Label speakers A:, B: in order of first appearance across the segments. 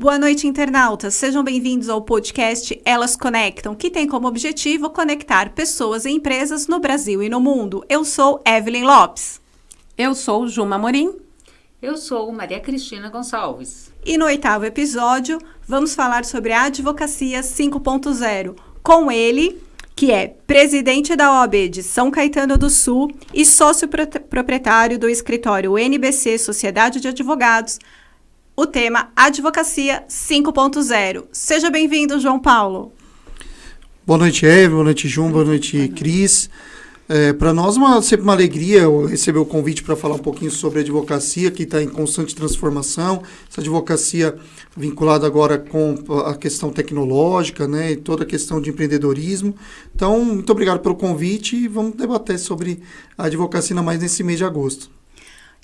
A: Boa noite, internautas. Sejam bem-vindos ao podcast Elas Conectam, que tem como objetivo conectar pessoas e empresas no Brasil e no mundo. Eu sou Evelyn Lopes.
B: Eu sou Juma Amorim.
C: Eu sou Maria Cristina Gonçalves.
A: E no 8º episódio, vamos falar sobre a Advocacia 5.0, com ele, que é presidente da OAB de São Caetano do Sul e sócio proprietário do escritório NBC Sociedade de Advogados, o tema Advocacia 5.0. Seja bem-vindo, João Paulo.
D: Boa noite, Evelyn. Boa noite, João. Boa noite, Cris. Para nós sempre uma alegria receber o convite para falar um pouquinho sobre a advocacia, que está em constante transformação. Essa advocacia vinculada agora com a questão tecnológica, né, e toda a questão de empreendedorismo. Então, muito obrigado pelo convite e vamos debater sobre a advocacia ainda mais nesse mês de agosto.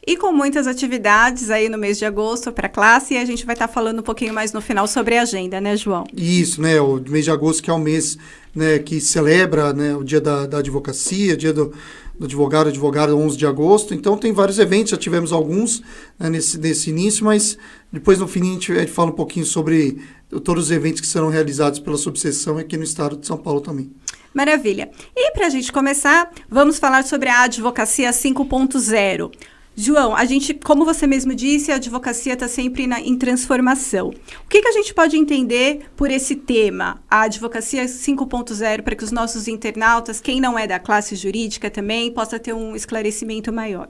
A: E com muitas atividades aí no mês de agosto para a classe, e a gente vai estar falando um pouquinho mais no final sobre a agenda, né, João?
D: Isso, né, o mês de agosto que é o mês, né, que celebra, né, o dia da advocacia, dia do advogado, 11 de agosto. Então tem vários eventos, já tivemos alguns, né, nesse início, mas depois no fim a gente fala um pouquinho sobre todos os eventos que serão realizados pela subseção aqui no estado de São Paulo também.
A: Maravilha. E para a gente começar, vamos falar sobre a Advocacia 5.0. João, a gente, como você mesmo disse, a advocacia está sempre em transformação. O que a gente pode entender por esse tema, a advocacia 5.0, para que os nossos internautas, quem não é da classe jurídica também, possa ter um esclarecimento maior?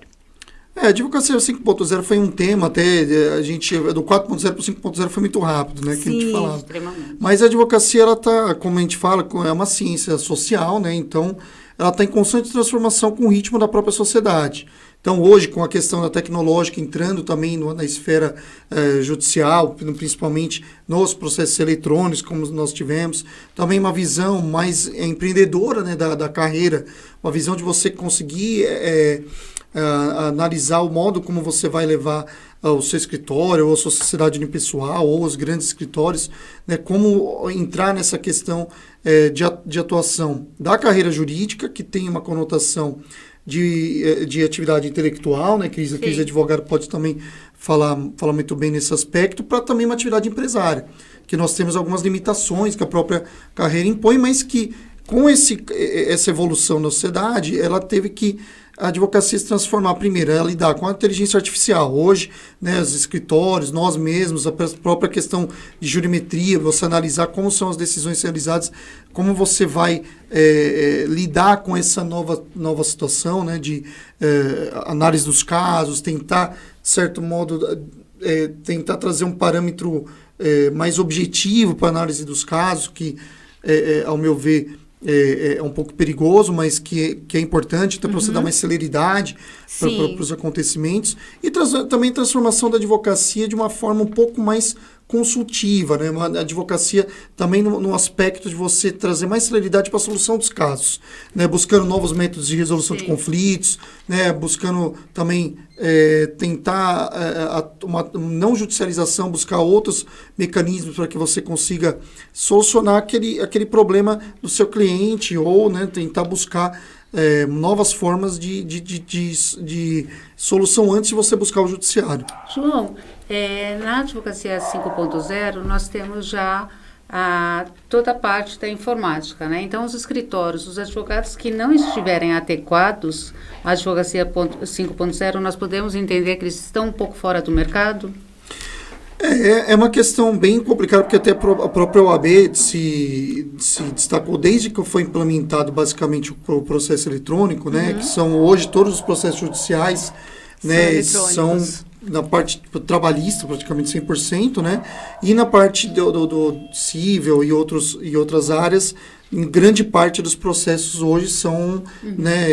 D: A advocacia 5.0 foi um tema, até a gente, do 4.0 para o 5.0 foi muito rápido, né?
A: Sim,
D: que a gente falava.
C: Extremamente.
D: Mas a advocacia, ela está, como a gente fala, é uma ciência social, né? Então, ela está em constante transformação com o ritmo da própria sociedade. Então, hoje, com a questão da tecnológica entrando também na esfera judicial, principalmente nos processos eletrônicos, como nós tivemos, também uma visão mais empreendedora, né, da carreira, uma visão de você conseguir analisar o modo como você vai levar o seu escritório, ou a sua sociedade unipessoal, ou os grandes escritórios, né, como entrar nessa questão de atuação da carreira jurídica, que tem uma conotação de atividade intelectual, né? Cris advogado pode também falar muito bem nesse aspecto, para também uma atividade empresária, que nós temos algumas limitações que a própria carreira impõe, mas que com essa evolução na sociedade, ela teve que a advocacia se transformar primeiro, ela lidar com a inteligência artificial. Hoje, né, os escritórios, nós mesmos, a própria questão de jurimetria, você analisar como são as decisões realizadas, como você vai lidar com essa nova situação, né, de análise dos casos, tentar, de certo modo, tentar trazer um parâmetro mais objetivo para a análise dos casos, que, ao meu ver, é um pouco perigoso, mas que é importante para você dar mais celeridade para os acontecimentos. E também transformação da advocacia de uma forma um pouco mais consultiva, né? Uma advocacia também no aspecto de você trazer mais celeridade para a solução dos casos, né? Buscando novos métodos de resolução de conflitos, né? Buscando também tentar uma não judicialização, buscar outros mecanismos para que você consiga solucionar aquele problema do seu cliente, ou, né, tentar buscar novas formas de solução antes de você buscar o judiciário.
C: João, na Advocacia 5.0 nós temos já toda a parte da informática, né? Então, os escritórios, os advogados que não estiverem adequados à Advocacia 5.0, nós podemos entender que eles estão um pouco fora do mercado?
D: É uma questão bem complicada, porque até a própria OAB se destacou desde que foi implementado basicamente o processo eletrônico, né? Que são hoje todos os processos judiciais, né? São na parte trabalhista praticamente 100%, né? E na parte do civil e outras áreas, em grande parte dos processos hoje são né,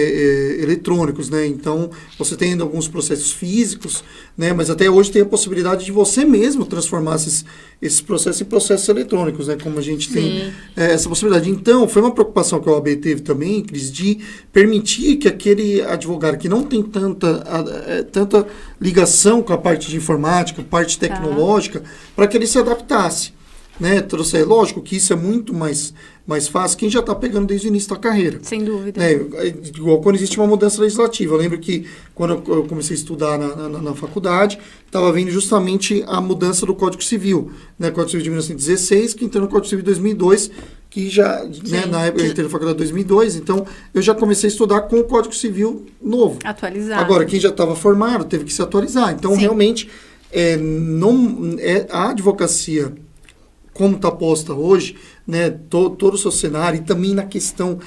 D: eletrônicos, né? Então, você tem ainda alguns processos físicos, né? Mas até hoje tem a possibilidade de você mesmo transformar esses processos em processos eletrônicos, né? Como a gente tem essa possibilidade. Então, foi uma preocupação que a OAB teve também, Cris, de permitir que aquele advogado que não tem tanta ligação com a parte de informática, parte tecnológica, para que ele se adaptasse. né? Trouxe, lógico que isso é muito mais fácil quem já está pegando desde o início da carreira.
A: Sem dúvida.
D: Né? Igual quando existe uma mudança legislativa. Eu lembro que quando eu comecei a estudar na faculdade, estava vendo justamente a mudança do Código Civil. Né? Código Civil de 1916, que entrou no Código Civil de 2002, que já, né, na época eu entrei na faculdade de 2002, então eu já comecei a estudar com o Código Civil novo.
A: Atualizado.
D: Agora, quem já estava formado teve que se atualizar. Então, realmente, a advocacia, como está posta hoje, né, todo o seu cenário, e também na questão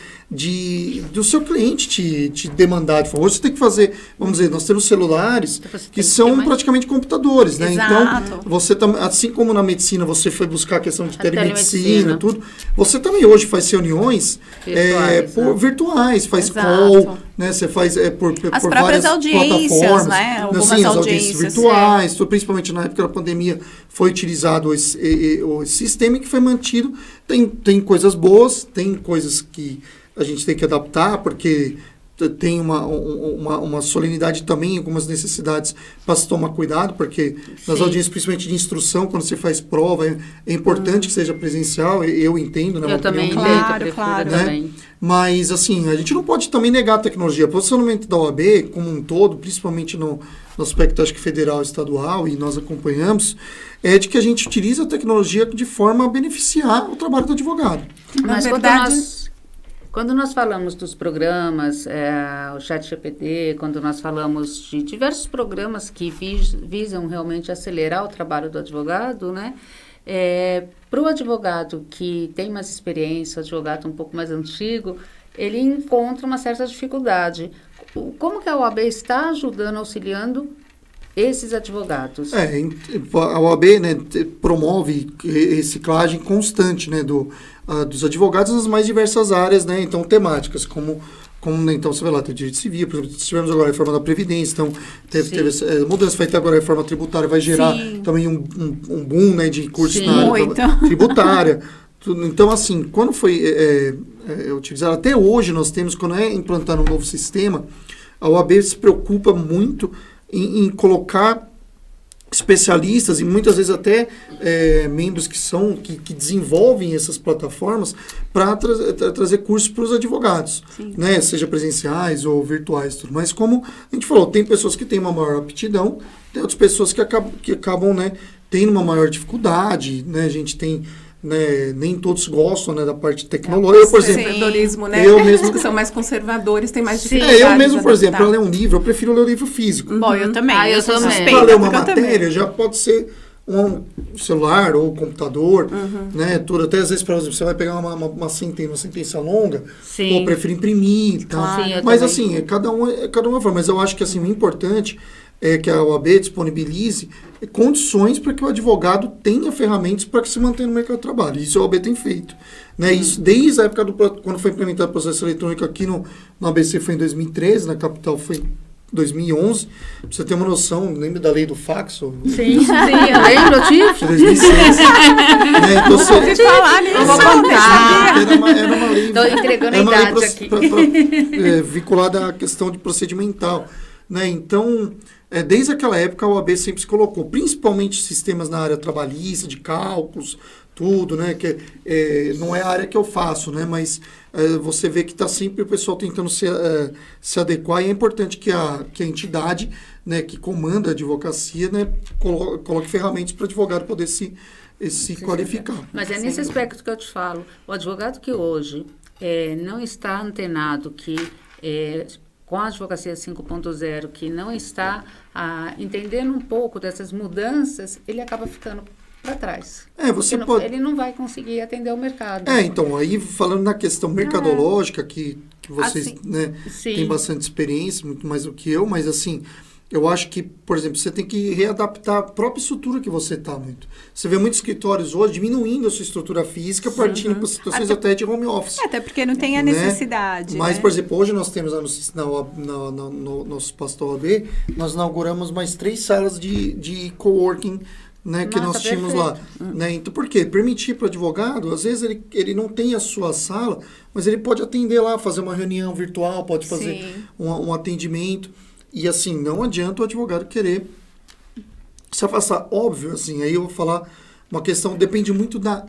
D: do seu cliente te demandar de favor. Você tem que fazer, vamos dizer, nós temos celulares que são praticamente computadores, né?
A: Exato.
D: Então, você também, assim como na medicina você foi buscar a questão de telemedicina, tudo, você também hoje faz reuniões virtuais, faz call, né? Você faz por várias plataformas,
A: né? Algumas
D: assim, as
A: audiências
D: virtuais, principalmente na época da pandemia foi utilizado esse sistema que foi mantido. Tem coisas boas, tem coisas que a gente tem que adaptar, porque tem uma solenidade também, algumas necessidades para se tomar cuidado, porque nas audiências, principalmente de instrução, quando você faz prova, é importante que seja presencial, eu entendo, né?
C: Eu também
A: entendo, claro.
D: Né?
C: Também.
D: Mas, assim, a gente não pode também negar a tecnologia. O posicionamento da OAB, como um todo, principalmente no aspecto, acho que federal e estadual, e nós acompanhamos, é de que a gente utiliza a tecnologia de forma a beneficiar o trabalho do advogado.
C: Mas
A: Na verdade,
C: quando nós falamos dos programas, o ChatGPT, quando nós falamos de diversos programas que visam realmente acelerar o trabalho do advogado, né? Para o advogado que tem mais experiência, o advogado um pouco mais antigo, ele encontra uma certa dificuldade. Como que a OAB está ajudando, auxiliando esses advogados?
D: A OAB, né, promove reciclagem constante, né, dos advogados nas mais diversas áreas, né, então temáticas, como então você vai lá, tem direito civil, por exemplo, tivemos agora a reforma da Previdência, então teve essa mudança, vai ter agora a reforma tributária, vai gerar também um boom, né, de cursos na área tributária. Então, assim, quando foi utilizado, até hoje nós temos, quando é implantado um novo sistema, a OAB se preocupa muito em colocar especialistas e muitas vezes até membros que desenvolvem essas plataformas para trazer cursos para os advogados, né? Seja presenciais ou virtuais, tudo. Mas como a gente falou, tem pessoas que têm uma maior aptidão, tem outras pessoas que acabam né, tendo uma maior dificuldade, né? A gente tem né, nem todos gostam, né, da parte tecnológica. Eu, por exemplo,
B: conservadorismo, né?
D: Eu mesmo,
B: que são mais conservadores, têm mais dificuldade.
D: Eu mesmo, por exemplo, para ler um livro, eu prefiro ler o livro físico.
A: Bom, eu também.
C: Eu sou suspeita.
D: Para ler uma matéria, já pode ser um celular ou computador, né? Tudo. Até às vezes, por exemplo, você vai pegar uma sentença longa, ou prefere imprimir, tá?
C: Sim,
D: mas assim, cada uma forma. Mas eu acho que assim, o importante é que a OAB disponibilize condições para que o advogado tenha ferramentas para que se mantenha no mercado de trabalho. Isso a OAB tem feito. Né? Isso desde a época quando foi implementado o processo eletrônico aqui no ABC foi em 2013, na capital foi 2011. Pra você ter uma noção, lembra da lei do fax?
C: Sim, eu lembro, eu tive.
D: 2006. Né? Então, você
A: falar nisso.
C: Eu vou contar.
D: Era uma lei.
C: Estou entregando a idade aqui.
D: Vinculada à questão de procedimental. Né? Então, desde aquela época, a OAB sempre se colocou, principalmente sistemas na área trabalhista, de cálculos, tudo, né? Que não é a área que eu faço, né? Mas você vê que está sempre o pessoal tentando se adequar, e é importante que a entidade, né, que comanda a advocacia, né, coloque ferramentas para o advogado poder se qualificar.
C: Mas é nesse aspecto que eu te falo. O advogado que hoje não está antenado, que com a advocacia 5.0, que não está entendendo um pouco dessas mudanças, ele acaba ficando para trás. Ele não vai conseguir atender o mercado.
D: Então, aí falando na questão mercadológica, que vocês
C: assim,
D: né, têm bastante experiência, muito mais do que eu, mas assim, eu acho que, por exemplo, você tem que readaptar a própria estrutura que você está muito. Você vê muitos escritórios hoje diminuindo a sua estrutura física, partindo para situações até de home office.
A: Até porque não tem a necessidade.
D: Mas,
A: né?
D: por exemplo, hoje nós temos no nosso espaço da OAB, nós inauguramos mais 3 salas de coworking, né, que nós tínhamos lá. Né? Então, por quê? Permitir para o advogado, às vezes ele não tem a sua sala, mas ele pode atender lá, fazer uma reunião virtual, pode fazer um atendimento. E assim, não adianta o advogado querer se afastar. Óbvio, assim, aí eu vou falar uma questão, depende muito da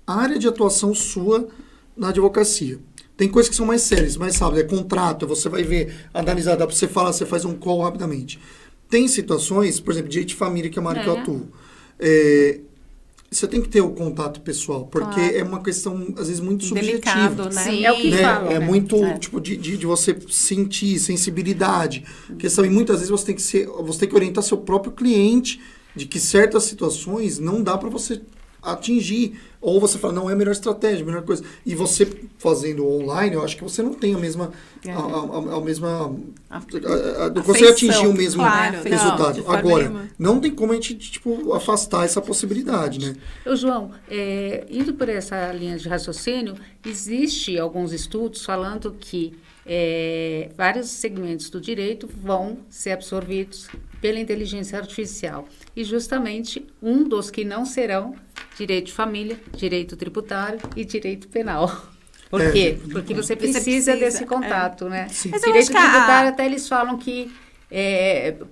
D: área de atuação sua na advocacia. Tem coisas que são mais sérias, mais rápidas, é contrato, você vai ver, analisar, dá para você falar, você faz um call rapidamente. Tem situações, por exemplo, direito de família, que é uma área que eu atuo. Você tem que ter o contato pessoal, porque é uma questão, às vezes, muito subjetiva.
B: Delicado, né?
C: Sim, é o que fala,
D: É
C: né?
D: muito, tipo, de você sentir, sensibilidade. Questão, e muitas vezes você tem que orientar seu próprio cliente de que certas situações não dá para você atingir. Ou você fala, não é a melhor estratégia, a melhor coisa. E você fazendo online, eu acho que você não tem a mesma... A mesma... Não consegue atingir o mesmo resultado. Agora, não tem como a gente, tipo, afastar essa possibilidade, né?
C: Ô, João, indo por essa linha de raciocínio, existe alguns estudos falando que vários segmentos do direito vão ser absorvidos pela inteligência artificial. E justamente um dos que não serão direito de família, direito tributário e direito penal. Por quê? Porque você precisa desse contato, né?
A: Mas eu
C: Direito
A: acho que
C: tributário, até eles falam que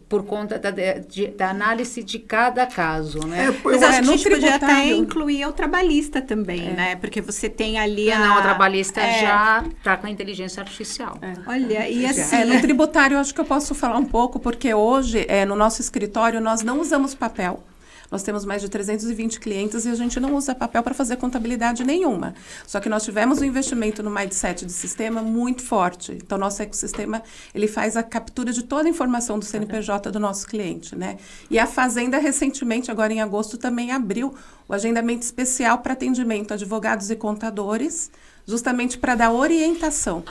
C: por conta da análise de cada caso, né?
A: Mas acho que a gente podia
B: tributário.
A: até incluir o trabalhista também, né? Porque você tem ali
C: Não, o trabalhista já está com a inteligência artificial.
A: Olha, e assim...
B: No tributário, eu acho que eu posso falar um pouco, porque hoje, no nosso escritório, nós não usamos papel. Nós temos mais de 320 clientes e a gente não usa papel para fazer contabilidade nenhuma. Só que nós tivemos um investimento no mindset de sistema muito forte. Então, nosso ecossistema, ele faz a captura de toda a informação do CNPJ do nosso cliente, né? E a Fazenda, recentemente, agora em agosto, também abriu o agendamento especial para atendimento a advogados e contadores, justamente para dar orientação.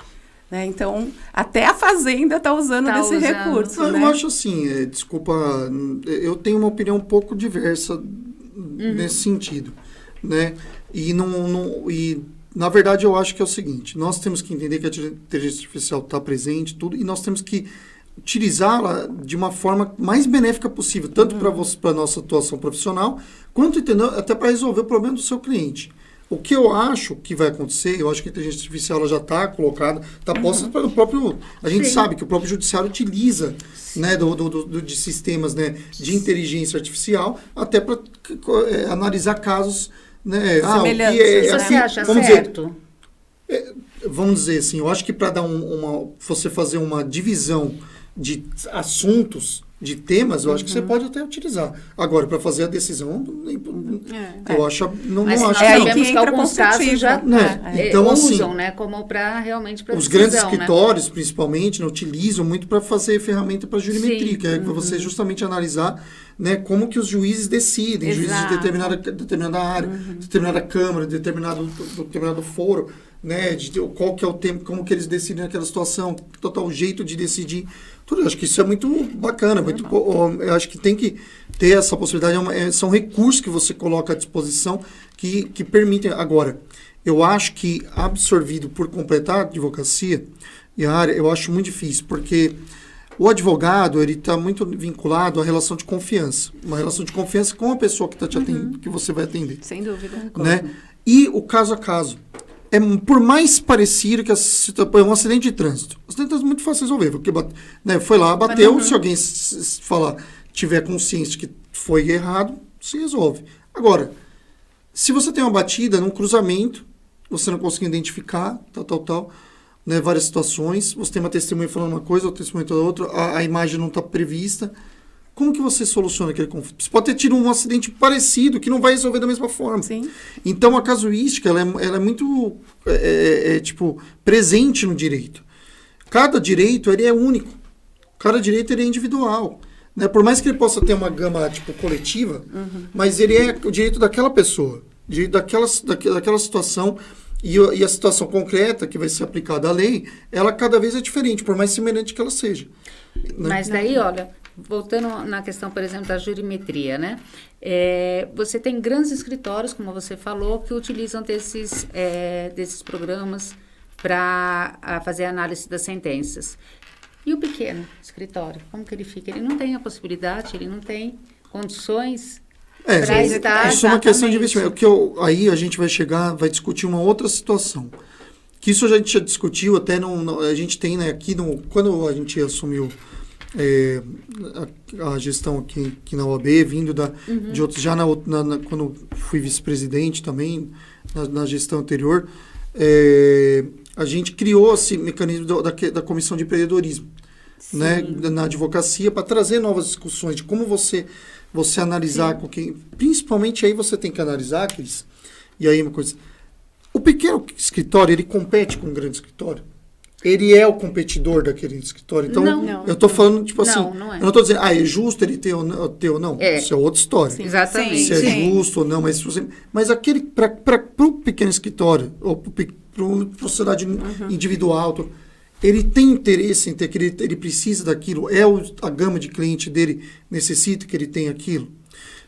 B: Né? Então, até a Fazenda está usando desse recurso.
D: Não,
B: né?
D: eu acho assim, desculpa, eu tenho uma opinião um pouco diversa nesse sentido, né? E na verdade eu acho que é o seguinte, nós temos que entender que a inteligência artificial está presente, tudo, e nós temos que utilizá-la de uma forma mais benéfica possível, tanto para a nossa atuação profissional, quanto até para resolver o problema do seu cliente. O que eu acho que vai acontecer, eu acho que a inteligência artificial ela já está colocada, está posta pelo próprio... A gente sabe que o próprio judiciário utiliza né, de sistemas né, de inteligência artificial até para analisar casos... Né,
C: você acha certo?
D: Vamos dizer assim, eu acho que para dar você fazer uma divisão de assuntos, de temas, eu acho que você pode até utilizar. Agora, para fazer a decisão, eu acho... Não
C: Mas
D: acho
C: nós
D: que
C: sabemos que alguns casos já
D: então,
C: usam,
D: assim,
C: né, como para realmente para
D: os
C: decisão,
D: grandes escritórios,
C: né?
D: principalmente, né, utilizam muito para fazer ferramenta para jurimetria, que é para você justamente analisar né, como que os juízes decidem, juízes de determinada área, determinada câmara, determinado foro, né, qual que é o tempo, como que eles decidem naquela situação, total jeito de decidir. Tudo, eu acho que isso é muito bacana, eu acho que tem que ter essa possibilidade, são recursos que você coloca à disposição que permitem. Agora, eu acho que absorvido por completar a advocacia e a área, eu acho muito difícil, porque o advogado, ele está muito vinculado à relação de confiança, uma relação de confiança com a pessoa que, te atende, que você vai atender.
A: Sem dúvida.
D: Né? E o caso a caso. Por mais parecido que um acidente de trânsito. O acidente de trânsito é muito fácil de resolver, porque né, foi lá, bateu, se alguém tiver consciência que foi errado, se resolve. Agora, se você tem uma batida num cruzamento, você não consegue identificar, né, várias situações, você tem uma testemunha falando uma coisa, outra testemunha falando outra, a imagem não está prevista, como que você soluciona aquele conflito? Você pode ter tido um acidente parecido que não vai resolver da mesma forma.
B: Sim.
D: Então, a casuística ela é muito tipo, presente no direito. Cada direito ele é único. Cada direito ele é individual. Né? Por mais que ele possa ter uma gama tipo, coletiva, mas ele é o direito daquela pessoa, direito daquela situação. E a situação concreta que vai ser aplicada à lei, ela cada vez é diferente, por mais semelhante que ela seja. Né?
C: Mas daí, olha... Voltando na questão, por exemplo, da jurimetria, né? Você tem grandes escritórios, como você falou, que utilizam desses programas para fazer a análise das sentenças. E o pequeno escritório, como que ele fica? Ele não tem a possibilidade, ele não tem condições para estar...
D: Isso é uma questão de investimento. Aí a gente vai discutir uma outra situação. Que isso a gente já discutiu, até a gente tem, né, aqui, quando a gente assumiu a gestão aqui na OAB, vindo de outros, já quando fui vice-presidente também, na gestão anterior, a gente criou esse mecanismo da Comissão de Empreendedorismo, né, na advocacia, para trazer novas discussões de como você analisar, principalmente aí você tem que analisar, Cris, e aí uma coisa, o pequeno escritório, ele compete com o grande escritório? Ele é o competidor daquele escritório? Então,
C: não.
D: eu estou falando, tipo assim,
C: Não é.
D: eu não estou dizendo, é justo ele ter ou não. Isso é outra história.
C: Exatamente.
D: Se é justo ou não, mas aquele, para o pequeno escritório, ou para a sociedade individual, ele tem interesse em ter aquilo, ele precisa daquilo, a gama de cliente dele necessita que ele tenha aquilo.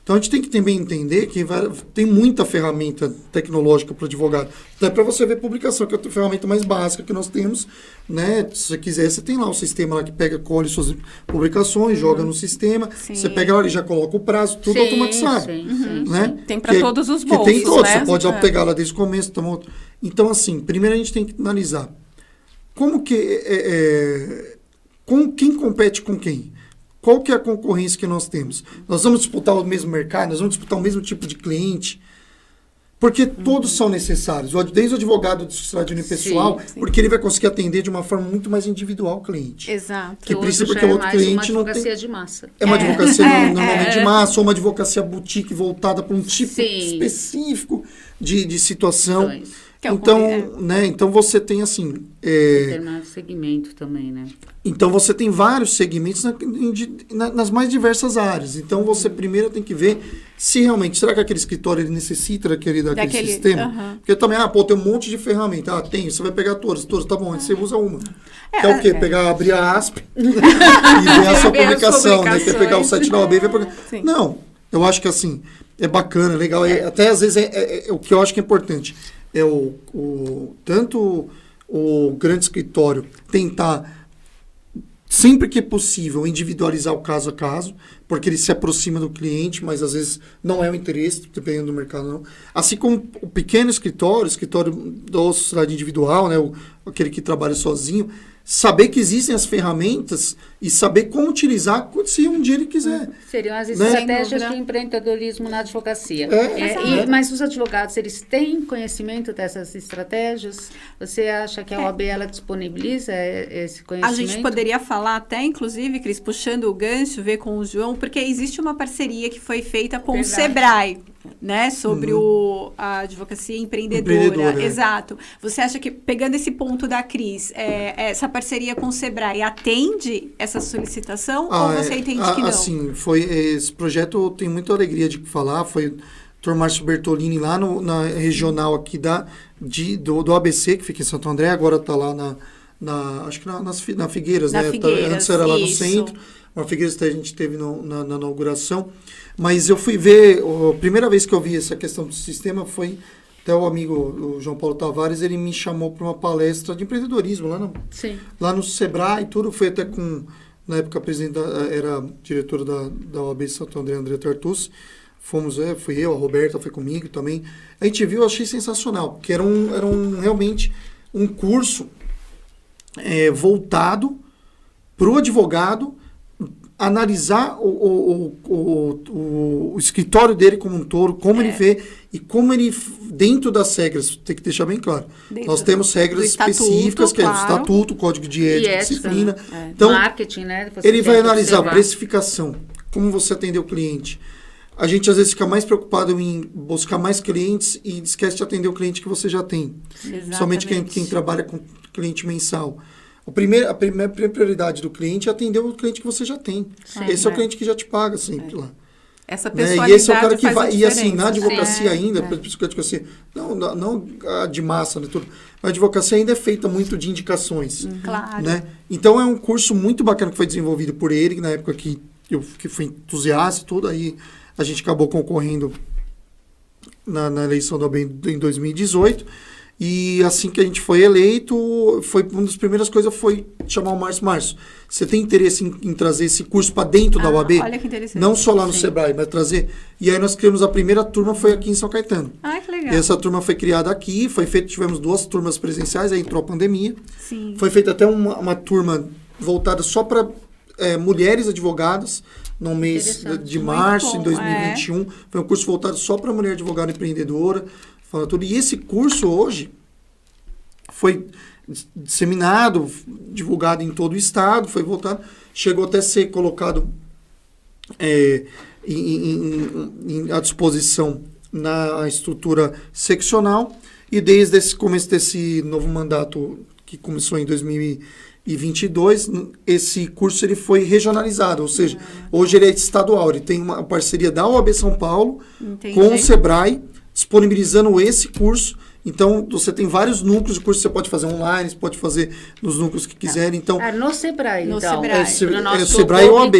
D: Então, a gente tem que também entender que tem muita ferramenta tecnológica para o advogado. Até para você ver publicação, que é a ferramenta mais básica que nós temos, né? Se você quiser, você tem lá um sistema lá que colhe suas publicações, joga no sistema, você pega lá e já coloca o prazo, tudo automatizado. Né?
B: Tem para todos os bolsos,
D: tem todos,
B: né?
D: você pode pegar lá desde o começo. Então, assim, primeiro a gente tem que analisar como que... quem compete com quem? Qual que é a concorrência que nós temos? Nós vamos disputar o mesmo mercado? Nós vamos disputar o mesmo tipo de cliente? Porque todos são necessários. Desde o advogado de sociedade unipessoal, porque ele vai conseguir atender de uma forma muito mais individual o cliente.
A: Exato.
D: Que precisa, porque o outro cliente não tem...
C: uma advocacia de massa.
D: É uma advocacia normalmente de massa, ou uma advocacia boutique voltada para um tipo específico de situação. Então, né? Então você tem assim...
C: Determinado segmento também, né?
D: Então você tem vários segmentos nas mais diversas áreas. Então você primeiro tem que ver se realmente, será que aquele escritório ele necessita daquele sistema? Porque também, tem um monte de ferramenta. Tem, você vai pegar todas, tá bom, você usa uma. Que é o quê? Abrir a ASP e ver a sua publicação, né? Quer pegar o site da OAB e ver... Não, eu acho que assim, é bacana, legal. Até às vezes o que eu acho que é importante é tanto o grande escritório tentar, sempre que possível, individualizar o caso a caso, porque ele se aproxima do cliente, mas às vezes não é o interesse, dependendo do mercado, não. Assim como o pequeno escritório da sociedade individual, né, aquele que trabalha sozinho, saber que existem as ferramentas e saber como utilizar se um dia ele quiser.
C: Seriam as estratégias de empreendedorismo na advocacia. Mas os advogados, eles têm conhecimento dessas estratégias? Você acha que a OAB ela disponibiliza esse conhecimento?
A: A gente poderia falar até, inclusive, Cris, puxando o gancho, ver com o João, porque existe uma parceria que foi feita com o Sebrae, né, sobre a advocacia empreendedora. Exato. Você acha que, pegando esse ponto da Cris, essa parceria com o Sebrae atende essa solicitação ou você entende que não?
D: Assim, esse projeto eu tenho muita alegria de falar, foi o Dr. Márcio Bertolini lá na regional aqui do ABC, que fica em Santo André, agora está lá acho que na Figueiras, né? Antes era lá no centro, na Figueiras a gente teve na inauguração, mas eu fui ver, a primeira vez que eu vi essa questão do sistema foi... Até o amigo, o João Paulo Tavares, ele me chamou para uma palestra de empreendedorismo lá no Sebrae e tudo. Foi até na época, era diretora da OAB Santo André, André Tartus. Fui eu, a Roberta foi comigo também. A gente viu, eu achei sensacional, porque era realmente um curso voltado para o advogado analisar o escritório dele como um todo, como ele vê e como ele, dentro das regras, tem que deixar bem claro. Nós temos regras específicas, que é o estatuto, o código de ética, disciplina. Então,
C: marketing, né?
D: Ele vai analisar a precificação, como você atender o cliente. A gente, às vezes, fica mais preocupado em buscar mais clientes e esquece de atender o cliente que você já tem. Somente quem trabalha com cliente mensal. A primeira prioridade do cliente é atender o cliente que você já tem. Esse é o cliente que já te paga sempre lá.
B: Essa pessoalidade
D: e esse é o cara que vai. E assim, na advocacia
B: ainda,
D: não a de massa, né, tudo. A advocacia ainda é feita muito de indicações.
A: Claro.
D: Né? Então é um curso muito bacana que foi desenvolvido por ele, na época que eu fui entusiasta e tudo, aí a gente acabou concorrendo na eleição da OAB em 2018. E assim que a gente foi eleito, uma das primeiras coisas foi chamar o Márcio. Você tem interesse em trazer esse curso para dentro da OAB?
A: Olha que interessante.
D: Não só lá no Sebrae, mas trazer. E aí nós criamos a primeira turma, foi aqui em São Caetano.
A: Que legal.
D: E essa turma foi criada aqui, tivemos 2 turmas presenciais, aí entrou a pandemia. Foi feita até uma turma voltada só para mulheres advogadas no mês de março de 2021. Foi um curso voltado só para mulher advogada empreendedora. Falando tudo. E esse curso hoje foi disseminado, divulgado em todo o estado, foi voltado, chegou até a ser colocado à disposição na estrutura seccional, e desde esse começo desse novo mandato, que começou em 2022, esse curso ele foi regionalizado, ou seja, hoje ele é estadual, ele tem uma parceria da OAB São Paulo com o Sebrae, disponibilizando esse curso. Então, você tem vários núcleos de curso, você pode fazer online, você pode fazer nos núcleos que quiserem. Então,
C: no Sebrae,
A: no
C: então.
A: Sebrae.
C: No
D: Sebrae e OAB.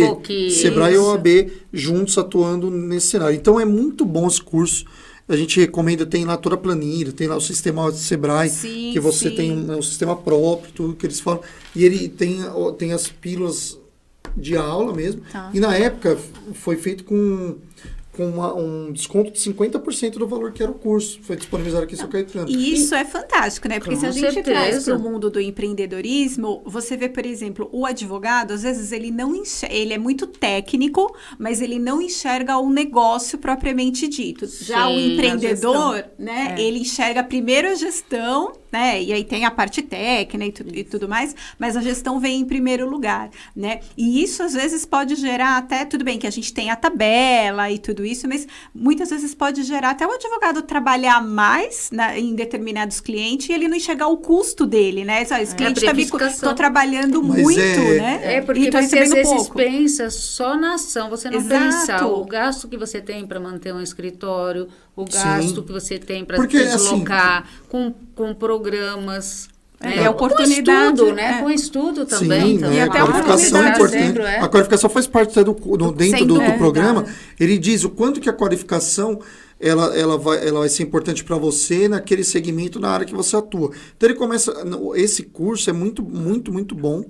D: Sebrae e
C: Isso.
D: OAB juntos atuando nesse cenário. Então, é muito bom esse curso. A gente recomenda, tem lá toda a planilha, tem lá o sistema Sebrae, que você tem um sistema próprio, tudo que eles falam. E ele tem as pílulas de aula mesmo.
A: Tá.
D: E na época foi feito com um desconto de 50% do valor que era o curso. Foi disponibilizado aqui em São Caetano.
A: E isso é fantástico, né? Porque
C: Com
A: se a gente traz
C: certeza.
A: para o mundo do empreendedorismo, você vê, por exemplo, o advogado, às vezes ele não ele é muito técnico, mas ele não enxerga o negócio propriamente dito. Já o
C: Sim,
A: empreendedor, né? Ele enxerga primeiro a gestão, né? E aí tem a parte técnica e tudo mais, mas a gestão vem em primeiro lugar, né? E isso às vezes pode gerar até, tudo bem que a gente tem a tabela e tudo isso, mas muitas vezes pode gerar até o advogado trabalhar mais em determinados clientes e ele não enxergar o custo dele, né? Esse cliente tá
C: precificação.
A: tô trabalhando
D: Mas
A: muito, né?
C: É, porque
A: E tô
C: você às
A: recebendo
C: vezes
A: pouco.
C: pensa só na ação, você não
A: Exato.
C: pensa o gasto que você tem para manter um escritório, o gasto que você tem para se
D: Porque,
C: deslocar, com programas.
B: É oportunidade,
C: Com estudo, né? Com estudo também.
D: Sim,
C: então,
D: né?
B: E até
D: A qualificação é
B: oportunidade,
D: importante. A qualificação faz parte dentro
A: Sem
D: do
A: dúvida.
D: programa. Ele diz o quanto que a qualificação ela vai ser importante para você naquele segmento, na área que você atua. Então, esse curso é muito, muito, muito bom.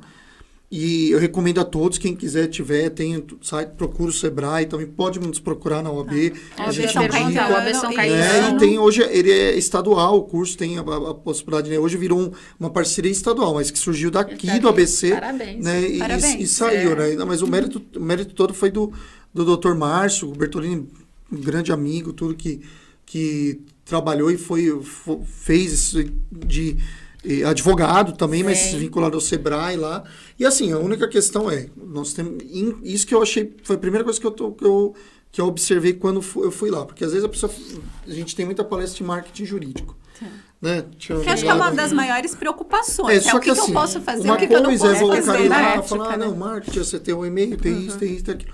D: E eu recomendo a todos, quem quiser, tem o site, procura o Sebrae, também pode nos procurar na OAB.
C: A
A: OAB
C: gente
A: São
C: indica,
A: Caetano,
C: OAB São
A: isso.
C: Caetano.
D: E tem hoje, ele é estadual, o curso tem a possibilidade, né? Hoje virou uma parceria estadual, mas que surgiu daqui do ABC.
C: Parabéns.
D: Né? E saiu, né? Mas o mérito todo foi do Dr. Márcio, o Bertolini, um grande amigo, tudo que trabalhou e fez isso de advogado também, mas vinculado ao Sebrae lá. E assim, a única questão nós temos isso que eu achei, foi a primeira coisa que eu observei quando eu fui lá, porque às vezes a gente tem muita palestra de marketing jurídico. Né?
A: Que acho que é uma das maiores preocupações.
D: Só
A: o que
D: assim,
A: eu posso fazer,
D: uma
A: o que eu não
D: coisa
A: posso
D: é voltar
A: fazer.
D: lá
B: ética,
D: e falar,
B: né?
D: não, marketing, você tem um e-mail, tem isso, tem isso, tem aquilo.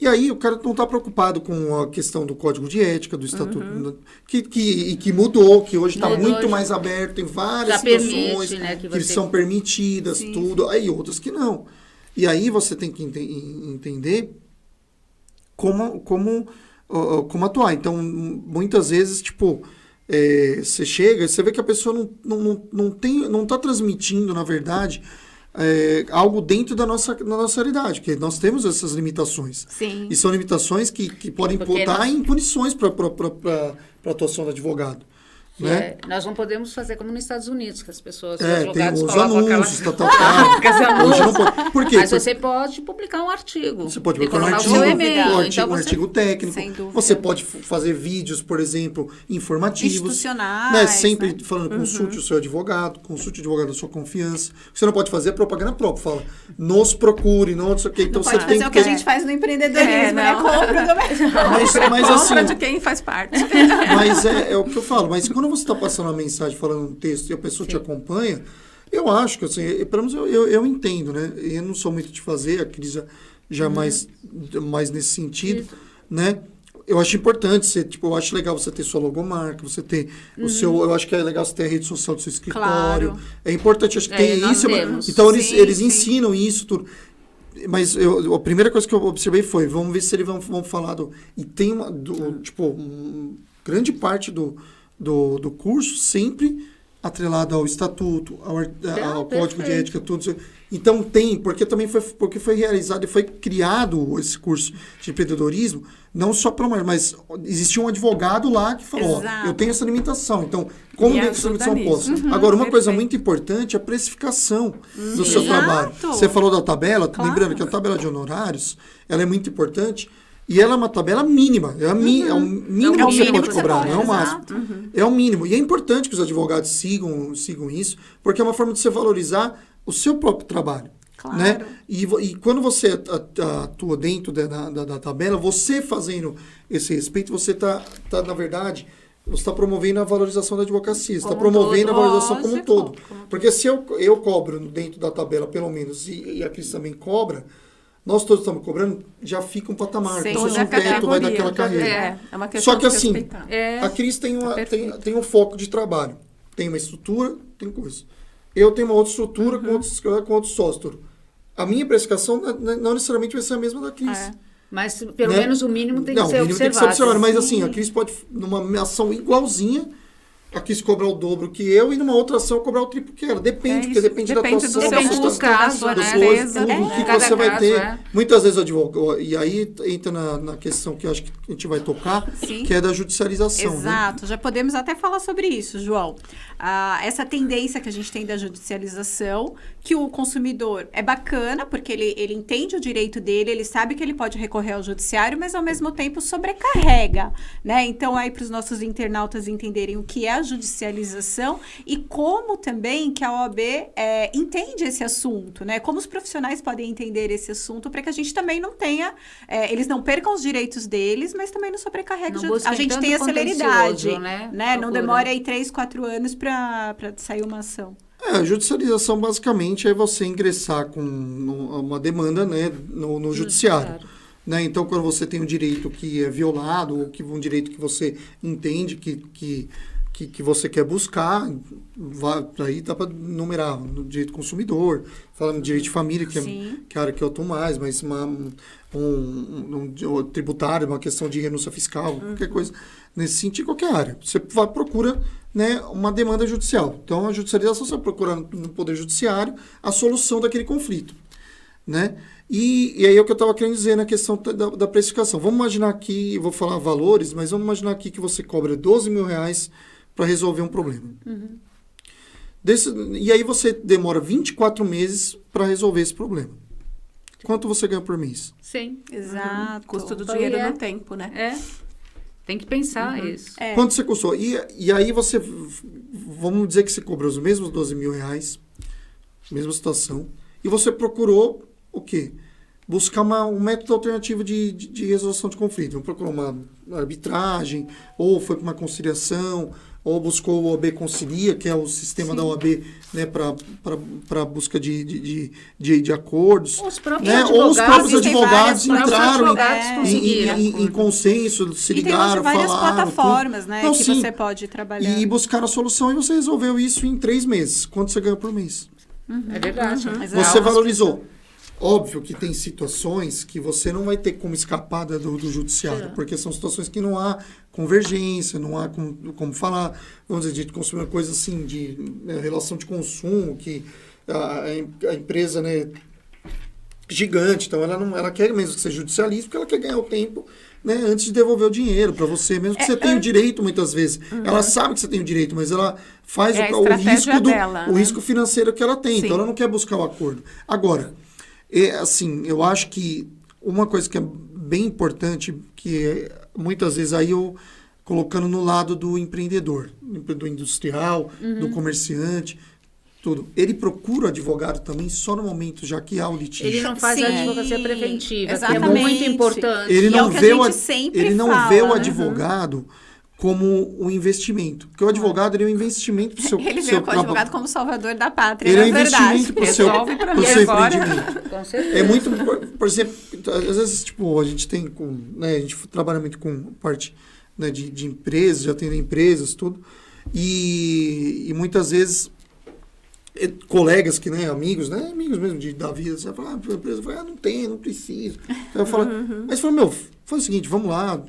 D: E aí o cara não está preocupado com a questão do código de ética, do estatuto, que mudou, que hoje está muito
C: hoje.
D: mais aberto, tem várias
C: Já
D: situações
C: permite, né, que
D: que
C: você-
D: são permitidas, tudo, aí outras que não. E aí você tem que entender como atuar. Então, muitas vezes, você chega, você vê que a pessoa não está transmitindo, na verdade, algo dentro da nossa realidade, porque nós temos essas limitações.
A: Sim.
D: E são limitações que podem
C: Porque
D: botar
C: nós-
D: em punições para a atuação do advogado. Né?
C: Nós não podemos fazer como nos Estados Unidos, que as pessoas, os
D: Tem
C: advogados
D: os
C: colocam
D: anúncios,
C: aquela...
D: tal.
C: Aqueles
D: Hoje não
C: anúncios.
D: pode. Por quê?
C: Mas você pode publicar um artigo.
D: Você pode
C: e
D: colocar um
C: colocar
D: artigo,
C: o seu e-mail.
D: um
C: Então você...
D: artigo técnico.
A: Sem dúvida.
D: Você pode fazer vídeos, por exemplo, informativos.
A: Institucionais,
D: Né? Sempre
A: né?
D: falando, consulte o seu advogado, consulte o advogado da sua confiança. O que você não pode fazer é propaganda própria. Fala, nos procure, não sei o quê. Então
A: Não
D: você
A: pode
D: tem
A: fazer o que a gente faz no empreendedorismo, né?
B: não.
A: Compra do mercado.
D: Mas
B: Compra
D: assim,
B: de quem faz parte.
D: mas é o que eu falo. Mas quando você está passando uma mensagem, falando um texto e a pessoa te acompanha, eu acho que, assim, pelo menos eu entendo, né? Eu não sou muito de fazer, a Cris já mais nesse sentido, né? Eu acho importante, eu acho legal você ter sua logomarca, você ter o seu... Eu acho que é legal você ter a rede social do seu escritório.
A: Claro.
D: É importante, acho que tem
C: nós
D: isso.
C: temos.
D: Então,
A: Sim,
D: eles
A: sim.
D: ensinam isso tudo. Mas a primeira coisa que eu observei foi, vamos ver se eles vão falar e tem grande parte do curso sempre atrelado ao estatuto, ao código de
C: perfeito.
D: ética, tudo. Então tem, porque foi realizado e foi criado esse curso de empreendedorismo, não só para mas existia um advogado lá que falou,
A: Exato.
D: eu tenho essa limitação, então como
B: E
D: dentro dessa
B: ajuda
D: limitação eu
B: nisso.
D: posso? Agora, uma coisa
B: perfeito.
D: muito importante é a precificação do seu
A: Exato.
D: trabalho. Você falou da tabela,
A: Claro.
D: lembrando que a tabela de honorários, ela é muito importante. E ela é uma tabela mínima, é o mínimo
A: É o
D: que você
A: mínimo
D: pode
A: que você
D: cobrar,
A: pode,
D: não é o
A: exato.
D: máximo. É o mínimo. E é importante que os advogados sigam isso, porque é uma forma de você valorizar o seu próprio trabalho.
A: Claro.
D: Né? E quando você atua dentro da tabela, você fazendo esse respeito, você está, na verdade, você está promovendo a valorização da advocacia, você está
C: Como um
D: promovendo
C: todo.
D: a valorização como um
A: Lógico,
D: todo.
A: como um
D: Porque se eu cobro dentro da tabela, pelo menos, e a Cris também cobra, nós todos estamos cobrando, já fica um patamar.
A: Sem
D: Então,
A: dúvida.
D: um teto vai daquela
B: Categoria.
D: carreira.
B: É uma questão
D: Só que
B: de
D: assim,
B: respeitar.
D: a Cris tem
B: perfeito.
D: tem um foco de trabalho. Tem uma estrutura, tem coisa. Eu tenho uma outra estrutura com outros sócios. Tudo. A minha precificação não necessariamente vai ser a mesma da Cris.
A: É.
C: Mas pelo
D: Né?
C: menos o mínimo tem
D: Não,
C: que ser
D: o mínimo tem que ser
C: observado.
D: observado. Mas assim, a Cris pode, numa ação igualzinha, a Cris cobrar o dobro que eu e numa outra ação cobrar o triplo que ela. Depende, porque
B: isso.
D: depende da
B: Depende
D: atuação.
B: do seu
C: Depende
D: da
C: do
B: custo,
D: situação,
B: da
C: caso,
B: sua
C: né?
B: despesa.
D: tudo
C: É.
D: que
C: Cada
D: você vai
C: caso,
D: ter.
C: é.
D: Muitas vezes o advogado. E aí entra na questão que eu acho que a gente vai tocar,
A: Sim.
D: que é da judicialização. Né?
A: Exato, já podemos até falar sobre isso, João. Essa tendência que a gente tem da judicialização, que o consumidor é bacana, porque ele entende o direito dele, ele sabe que ele pode recorrer ao judiciário, mas ao mesmo tempo sobrecarrega, né? Então, aí para os nossos internautas entenderem o que é a judicialização e como também que a OAB entende esse assunto, né? Como os profissionais podem entender esse assunto para que a gente também não tenha, eles não percam os direitos deles, mas também não sobrecarregue.
C: Não busquem
A: A gente
C: tanto
A: tem a celeridade,
C: contencioso, né?
A: Não
C: Procura.
A: demore aí 3, 4 anos para sair uma ação.
D: A judicialização basicamente é você ingressar com uma demanda, né, no judiciário. Né? Então, quando você tem um direito que é violado, ou um direito que você entende que você quer buscar, aí dá para numerar no direito do consumidor, falando de direito de família, que é a área que eu atuo mais, mas um tributário, uma questão de renúncia fiscal, qualquer coisa nesse sentido, qualquer área. Você procura, né, uma demanda judicial. Então, a judicialização, você procura no Poder Judiciário a solução daquele conflito. Né? E aí é o que eu estava querendo dizer na questão da precificação. Vamos imaginar aqui, eu vou falar valores, mas vamos imaginar aqui que você cobra R$12 mil para resolver um problema. E aí você demora 24 meses para resolver esse problema. Quanto você ganha por mês?
C: Sim.
A: Exato.
B: Custo do
C: Então,
B: dinheiro
C: é.
B: no tempo, né?
C: É. Tem que pensar isso.
D: Quanto você custou? E aí você, vamos dizer que você cobrou os mesmos R$12 mil, mesma situação, e você procurou o quê? Buscar um método alternativo de resolução de conflito. Procurou uma arbitragem, ou foi para uma conciliação, ou buscou o OAB Concilia, que é o sistema da OAB, né, para busca de acordos.
C: Os próprios
D: né?
C: advogados,
D: Ou os próprios
A: existem
D: advogados
A: várias
D: entraram
C: advogados conseguiram
D: em
C: acordo.
D: consenso, se
A: E tem
D: ligaram,
A: hoje várias
D: falaram.
A: plataformas,
D: tudo.
A: né,
D: Não,
A: que
D: sim.
A: você pode trabalhar.
D: E buscaram a solução e você resolveu isso em 3 meses. Quanto você ganha por mês?
C: É verdade.
A: Exato.
D: Você valorizou. Óbvio que tem situações que você não vai ter como escapar do judiciário, porque são situações que não há convergência, não há como falar, vamos dizer, de consumir coisa assim, de relação de consumo, que a empresa, né, gigante, então ela quer mesmo que você judicialize, porque ela quer ganhar o tempo, né, antes de devolver o dinheiro para você, mesmo que você tenha o direito muitas vezes. Ela sabe que você tem o direito, mas ela faz
B: É a
D: o
B: estratégia
D: risco
B: dela,
D: o
B: né?
D: risco financeiro que ela tem,
B: Sim.
D: então ela não quer buscar o acordo. Agora, assim, eu acho que uma coisa que é bem importante, que muitas vezes aí eu colocando no lado do empreendedor, do industrial, do comerciante, tudo. Ele procura o advogado também só no momento já que há o litígio.
C: Ele não faz
A: Sim,
C: a advocacia preventiva, que é
A: exatamente.
C: muito importante.
D: Ele
A: que é
D: não
A: o que a
D: vê
A: gente sempre
D: ele não
A: fala,
D: vê o
A: né?
D: advogado como um investimento. Porque o advogado ele é um investimento para o seu
A: Ele
D: seu
A: veio com o advogado como salvador da pátria,
D: Ele é um
A: na verdade.
D: investimento para o seu,
B: Resolve pra
D: pro
B: mim
D: seu
B: agora.
D: empreendimento.
C: Com certeza.
D: É muito, por exemplo, às vezes, tipo, a gente tem né, a gente trabalha muito com parte, né, de empresas, já tem empresas, tudo, e muitas vezes colegas que, né, amigos mesmo da vida, você fala, a empresa fala, não tem, não preciso. Aí eu falo, mas fala, faz o seguinte, vamos lá,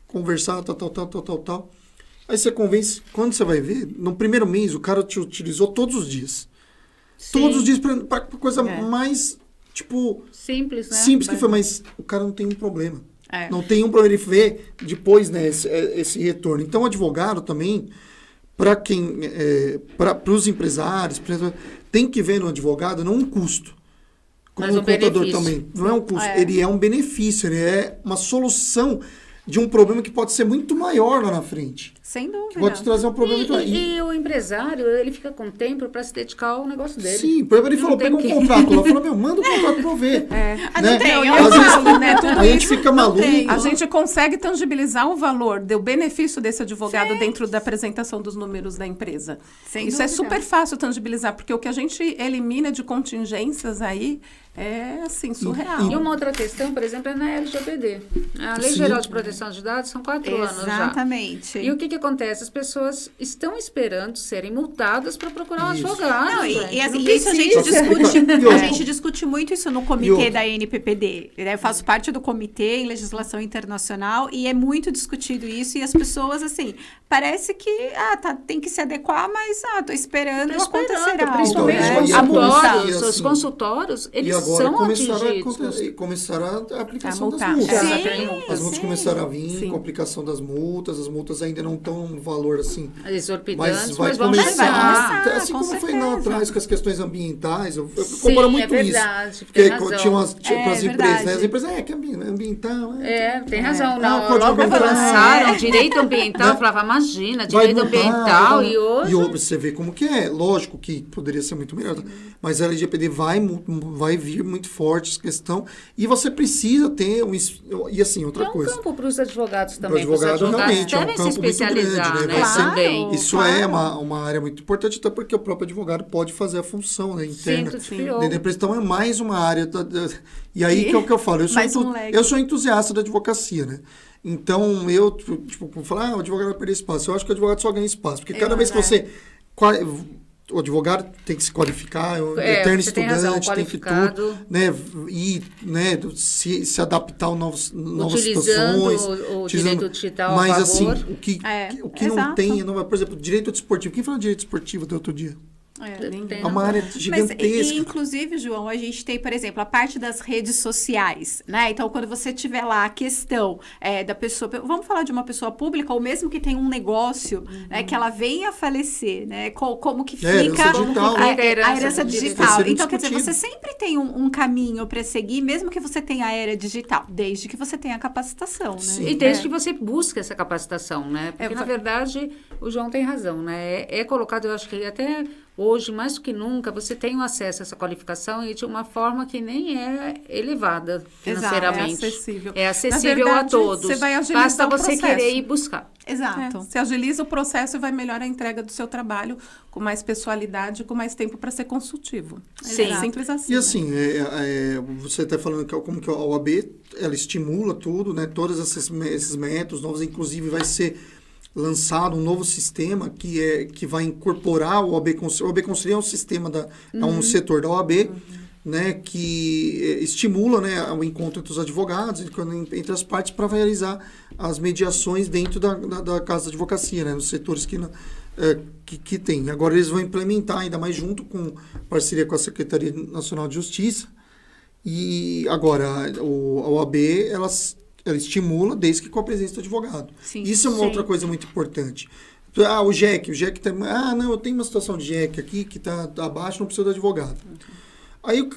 D: conversar, tal. Aí você convence, quando você vai ver, no primeiro mês o cara te utilizou todos os dias.
C: Sim.
D: Todos os dias pra coisa mais, tipo...
C: Simples, né?
D: Simples que foi, mas o cara não tem um problema.
A: É.
D: Não tem um problema, ele vê depois, né, esse retorno. Então, o advogado também, para os empresários, tem que ver no advogado não um custo. Como
C: Mas
D: no
C: um
D: contador
C: benefício.
D: também. Não é um custo, ele é um benefício, ele é uma solução de um problema que pode ser muito maior lá na frente.
A: Sem dúvida.
D: Que pode te trazer um problema muito maior.
C: E o empresário, ele fica com tempo para se dedicar ao negócio dele.
D: Sim, por exemplo, ele falou,
C: tem
D: pega um
C: que-
D: contrato lá, falou, manda um contrato pra eu ver.
A: não tem, eu
D: Às vezes,
B: falo, né, tudo
D: a gente
B: isso
D: fica maluco.
B: A gente consegue tangibilizar o valor do benefício desse advogado dentro da apresentação dos números da empresa.
A: Sem
B: Isso é
A: dúvida.
B: super fácil tangibilizar, porque o que a gente elimina de contingências aí é, assim, surreal.
C: E uma outra questão, por exemplo, é na LGPD. A Lei
D: Sim.
C: Geral de Proteção de Dados são 4 anos já.
A: Exatamente.
C: E o que acontece? As pessoas estão esperando serem multadas para procurar um
D: Isso.
C: advogado.
A: Não,
C: gente.
A: e assim,
C: Não
A: isso a gente
C: precisa.
A: discute,
D: E
A: a
D: outra?
A: gente discute muito isso no
D: E
A: comitê
D: outra?
A: da NPPD. Né? Eu faço parte do comitê em legislação internacional e é muito discutido isso e as pessoas, assim, parece que tem que se adequar, mas tô esperando
C: Tô
A: acontecerá
C: esperando,
A: algo,
C: principalmente
A: né?
C: os
D: E
A: A
D: agora-
A: multa.
C: consultórios.
D: e
C: Os
D: assim,
C: consultórios,
D: E
C: eles
D: agora
C: são
D: começaram
C: atingidos.
D: a aplicação das
B: multar.
D: multas.
C: Sim,
D: As multas
A: sim.
D: começaram a vir
B: Sim.
D: com a aplicação das multas. As multas ainda não estão um valor assim.
C: Exorbitantes,
D: Vai
C: mas vão
D: começar.
A: chegar.
D: Assim
A: com
D: como foi lá
A: certeza.
D: atrás com as questões ambientais. Eu
C: Sim,
D: comparo muito
C: é
D: isso.
C: verdade,
D: Porque
C: tem razão.
D: tinha umas
A: É
D: para as empresas,
A: verdade.
D: né? As empresas, que ambiental.
C: Tem razão. Não,
D: pode
C: logo
D: aumentar.
C: lançaram direito ambiental, eu falava, imagina,
D: Vai
C: direito
D: mudar,
C: ambiental,
D: vai-
C: e hoje...
D: você vê como que é. Lógico que poderia ser muito melhor, mas a LGPD vai vir muito forte essa questão e você precisa ter e assim, outra
C: É um
D: coisa.
C: campo para os advogados
D: Para o
C: também. Os
D: advogado,
C: advogados
D: realmente, é um
C: devem se
D: campo muito grande,
C: especializar,
D: né?
C: né?
D: Vai ser-
C: Também.
D: Isso é uma área muito importante, até porque o próprio advogado pode fazer a função, né, interna.
C: Sim, tu criou.
D: Dentro da empresa. Então, é mais uma área. E aí que é o que eu falo.
A: Mais um leque.
D: Eu sou entusiasta da advocacia, né? Então, eu, tipo, falar, o advogado vai perder espaço. Eu acho que o advogado só ganha espaço. Porque cada vez que você... O advogado tem que se qualificar, é um eterno
C: você tem razão,
D: estudante, tem que
C: qualificado.
D: tudo, né? E, né, se adaptar a novas
C: Utilizando
D: situações.
C: o direito digital a
D: Mas,
C: favor.
D: assim, o que não
A: exato.
D: tem, por exemplo, direito desportivo. Quem falou de direito desportivo do outro dia?
C: Tem
D: É uma área
A: Mas,
D: gigantesca.
A: inclusive, João, a gente tem, por exemplo, a parte das redes sociais, né? Então, quando você tiver lá a questão da pessoa... Vamos falar de uma pessoa pública, ou mesmo que tenha um negócio, né? Que ela venha a falecer, né? Como que fica
D: herança digital,
A: a,
C: né?
A: a herança
C: Vai
A: digital.
D: ser
A: Então, quer dizer,
D: discutido.
A: você sempre tem um caminho para seguir, mesmo que você tenha a era digital, desde que você tenha a capacitação, né?
D: Sim.
C: E desde que você busque essa capacitação, né? Porque, na
B: fa-
C: verdade, o João tem razão, né? É colocado, eu acho que até hoje, mais do que nunca, você tem o acesso a essa qualificação e de uma forma que nem é elevada financeiramente.
B: É acessível.
C: É acessível
B: Na verdade,
C: a todos.
B: você vai agilizar
C: Basta
B: o
C: você
B: processo.
C: querer ir buscar.
A: Exato.
B: Você agiliza o processo e vai melhorar a entrega do seu trabalho com mais pessoalidade, com mais tempo para ser consultivo.
C: Sim.
B: É simples assim.
D: E
B: né?
D: assim, você está falando como que a OAB, ela estimula tudo, né? Todos esses métodos novos, inclusive vai ser lançado um novo sistema que vai incorporar o OAB Conselho. O OAB Conselho é um sistema, é um setor da OAB, né? Que estimula, né, o encontro entre os advogados, entre as partes, para realizar as mediações dentro da Casa da Advocacia, né? Nos setores que tem. Agora eles vão implementar, ainda mais junto com parceria com a Secretaria Nacional de Justiça. E agora, a OAB, ela estimula desde que com a presença do advogado.
A: Sim.
D: Isso é uma
C: Sim.
D: outra coisa muito importante. O JEC tá... não, eu tenho uma situação de JEC aqui que está abaixo, não precisa do advogado. Aí o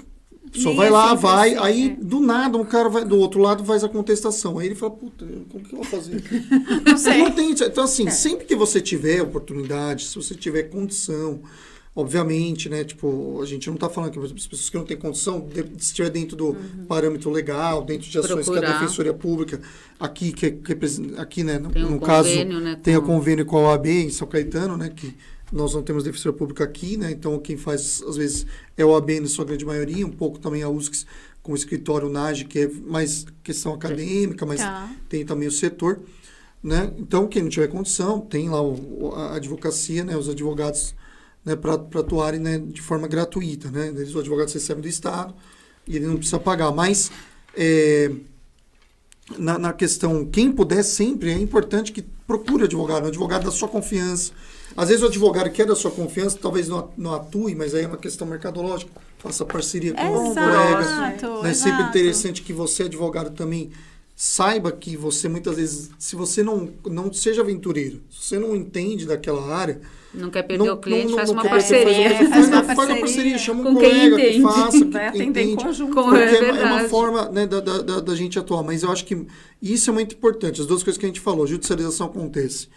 D: pessoal
A: Nem
D: vai
A: é
D: lá,
A: sempre
D: vai,
A: assim,
D: aí do nada um cara vai, do outro lado faz a contestação. Aí ele fala, puta, como que eu vou fazer?
A: Não sei.
D: Não tem, então, assim, sempre que você tiver oportunidade, se você tiver condição, obviamente, né? Tipo, a gente não está falando que as pessoas que não têm condição, se estiver dentro do parâmetro legal, dentro de ações que a
C: Procurar.
D: Defensoria Pública, aqui, aqui né?
C: Tem um
D: No caso,
C: convênio, né,
D: tem o
C: com-
D: convênio com a OAB em São Caetano, né? Que nós não temos Defensoria Pública aqui, né? Então, quem faz, às vezes, é a OAB na sua grande maioria, um pouco também a USCS com o escritório NAGE, que é mais questão acadêmica, mas
A: Tá.
D: tem também o setor, né? Então, quem não tiver condição, tem lá a advocacia, né? Os advogados, né? Para atuarem, né? De forma gratuita, né? Os advogados recebem do Estado e ele não precisa pagar. Mas na questão, quem puder sempre, é importante que procure um advogado da sua confiança. Às vezes o advogado que é da sua confiança talvez não atue, mas aí é uma questão mercadológica. Faça parceria com um colega. É sempre interessante que você, advogado, também saiba que você, muitas vezes, se você não seja aventureiro, se você não entende daquela área...
C: Não quer perder o cliente, faz uma parceria.
D: Faz uma parceria, chama um colega que faça,
B: vai atender em conjunto.
D: Porque é uma forma, né, da gente atuar. Mas eu acho que isso é muito importante. As duas coisas que a gente falou, judicialização acontece.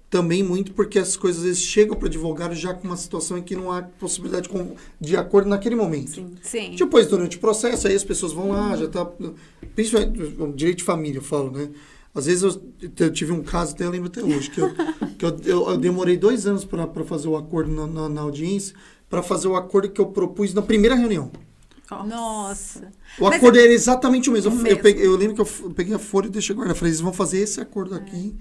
D: Também muito porque as coisas às vezes chegam para o advogado já com uma situação em que não há possibilidade de acordo naquele momento.
A: Sim.
D: Depois, durante o processo, aí as pessoas vão lá, já está... Principalmente o direito de família, eu falo, né? Às vezes eu tive um caso, até eu lembro até hoje, que eu demorei 2 anos para fazer o acordo na audiência, para fazer o acordo que eu propus na primeira reunião.
A: Nossa.
D: O acordo era exatamente o mesmo. Eu lembro que eu peguei a folha e deixei guardar. Falei, eles vão fazer esse acordo aqui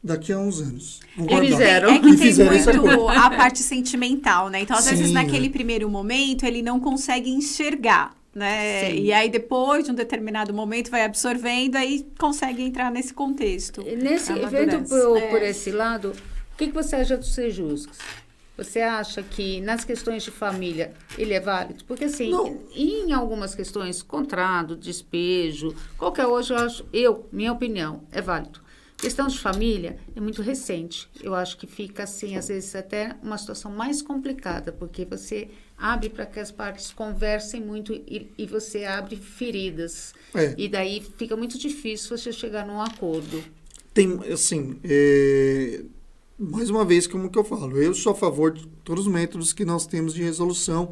D: daqui a uns anos.
A: É que tem muito a parte sentimental, né? Então, às vezes, naquele primeiro momento, ele não consegue enxergar, né?
C: Sim.
A: E aí, depois de um determinado momento, vai absorvendo, aí consegue entrar nesse contexto.
C: Vendo por esse lado, o que você acha dos sejusques? Você acha que nas questões de família ele é válido? Porque assim, em algumas questões, contrato, despejo, qualquer hoje, minha opinião, é válido. Questão de família é muito recente. Eu acho que fica assim, às vezes até uma situação mais complicada, porque você abre para que as partes conversem muito e você abre feridas. E daí fica muito difícil você chegar num acordo.
D: Tem, assim, mais uma vez, como que eu falo, eu sou a favor de todos os métodos que nós temos de resolução,